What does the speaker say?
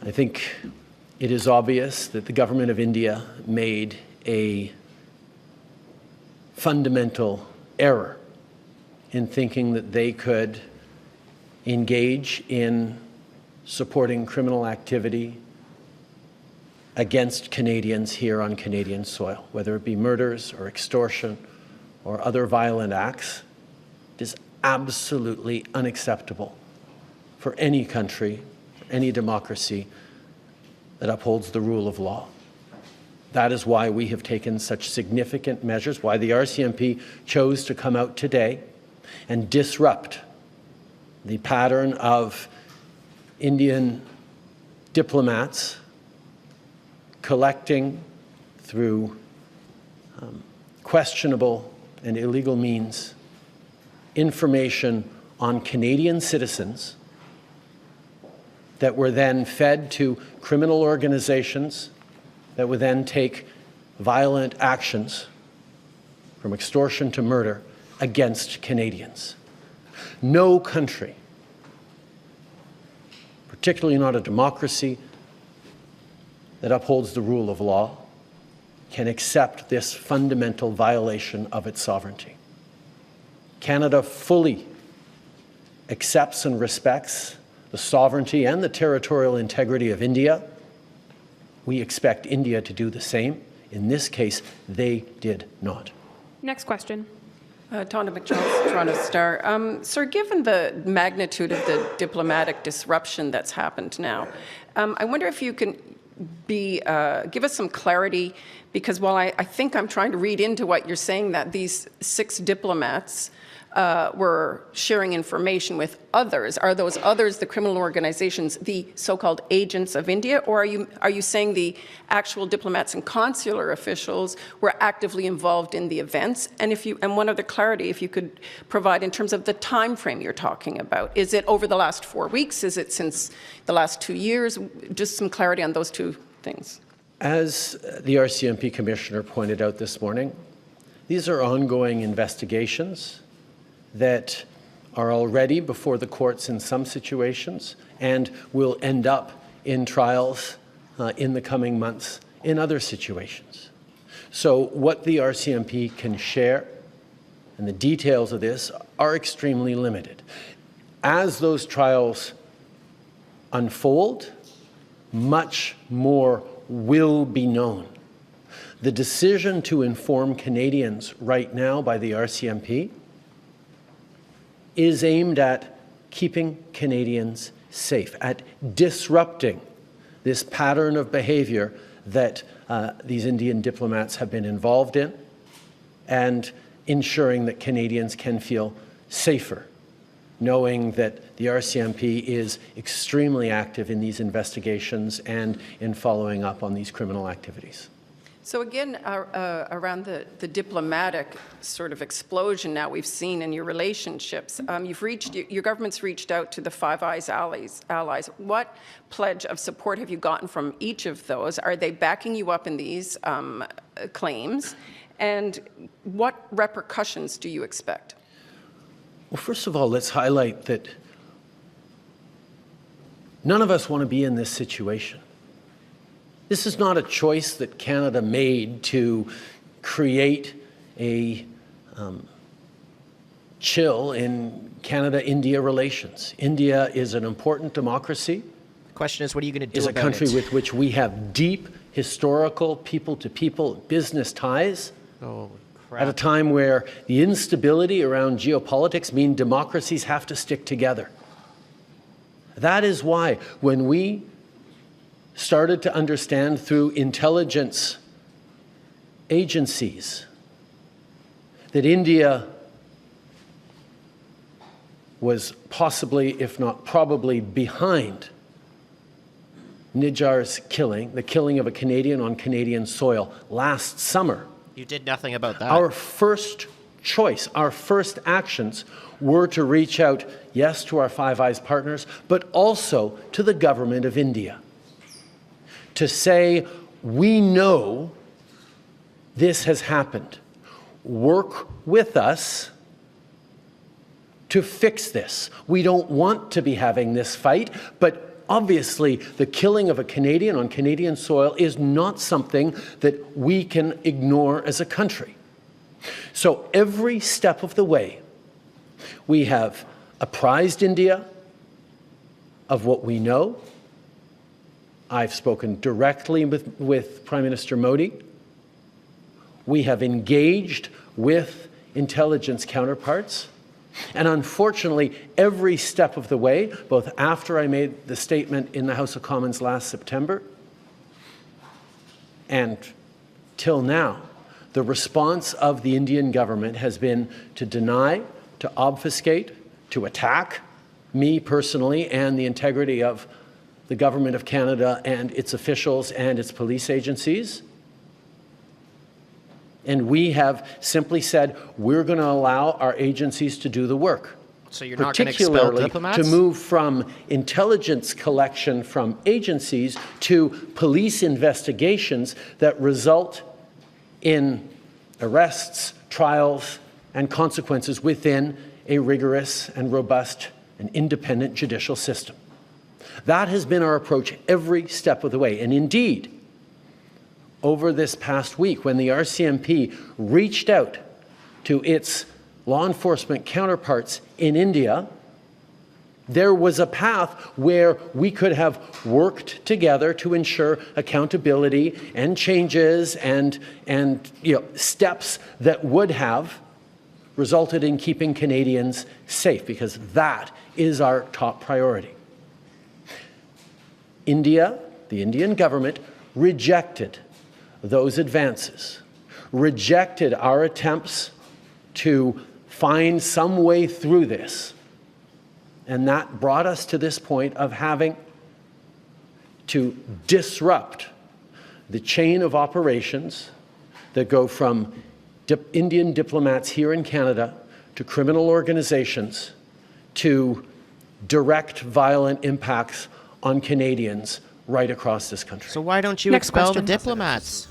I think it is obvious that the government of India made a fundamental error in thinking that they could engage in supporting criminal activity against Canadians here on Canadian soil, whether it be murders or extortion or other violent acts. It is absolutely unacceptable for any country, any democracy that upholds the rule of law. That is why we have taken such significant measures, why the RCMP chose to come out today and disrupt the pattern of Indian diplomats collecting through questionable and illegal means information on Canadian citizens that were then fed to criminal organizations that would then take violent actions from extortion to murder against Canadians. No country, particularly not a democracy that upholds the rule of law, can accept this fundamental violation of its sovereignty. Canada fully accepts and respects the sovereignty and the territorial integrity of India. We expect India to do the same. In this case, they did not. Next question. Tonda McCharles, Toronto Star. Sir, given the magnitude of the diplomatic disruption that's happened now, I wonder if you can give us some clarity, because while I think I'm trying to read into what you're saying, that these 6 diplomats were sharing information with others. Are those others the criminal organizations, the so-called agents of India, or are you saying the actual diplomats and consular officials were actively involved in the events? And one other clarity, if you could provide in terms of the time frame you're talking about. Is it over the last 4 weeks? Is it since the last 2 years? Just some clarity on those two things. As the RCMP Commissioner pointed out this morning, these are ongoing investigations that are already before the courts in some situations and will end up in trials in the coming months in other situations. So what the RCMP can share and the details of this are extremely limited. As those trials unfold, much more will be known. The decision to inform Canadians right now by the RCMP is aimed at keeping Canadians safe, at disrupting this pattern of behavior that these Indian diplomats have been involved in, and ensuring that Canadians can feel safer, knowing that the RCMP is extremely active in these investigations and in following up on these criminal activities. So again, around the diplomatic sort of explosion now we've seen in your relationships, your government's reached out to the Five Eyes allies. What pledge of support have you gotten from each of those? Are they backing you up in these claims? And what repercussions do you expect? Well, first of all, let's highlight that none of us want to be in this situation. This is not a choice that Canada made to create a chill in Canada-India relations. India is an important democracy. The question is, what are you going to do about it? It's a country with which we have deep historical people-to-people business ties. Oh, crap. At a time where the instability around geopolitics mean democracies have to stick together. That is why when we started to understand through intelligence agencies that India was possibly, if not probably, behind Nijjar's killing, the killing of a Canadian on Canadian soil last summer. You did nothing about that. Our first choice, our first actions were to reach out, yes, to our Five Eyes partners, but also to the government of India, to say, we know this has happened. Work with us to fix this. We don't want to be having this fight, but obviously, the killing of a Canadian on Canadian soil is not something that we can ignore as a country. So every step of the way, we have apprised India of what we know. I've spoken directly with Prime Minister Modi. We have engaged with intelligence counterparts. And unfortunately, every step of the way, both after I made the statement in the House of Commons last September and till now, the response of the Indian government has been to deny, to obfuscate, to attack me personally and the integrity of the Government of Canada and its officials and its police agencies. And we have simply said, we're going to allow our agencies to do the work. So you're not going to expel diplomats? To move from intelligence collection from agencies to police investigations that result in arrests, trials, and consequences within a rigorous and robust and independent judicial system. That has been our approach every step of the way. And indeed, over this past week, when the RCMP reached out to its law enforcement counterparts in India, there was a path where we could have worked together to ensure accountability and changes and steps that would have resulted in keeping Canadians safe, because that is our top priority. India, the Indian government, rejected those advances, rejected our attempts to find some way through this. And that brought us to this point of having to disrupt the chain of operations that go from Indian diplomats here in Canada to criminal organizations to direct violent impacts on Canadians right across this country. So why don't you expel the diplomats?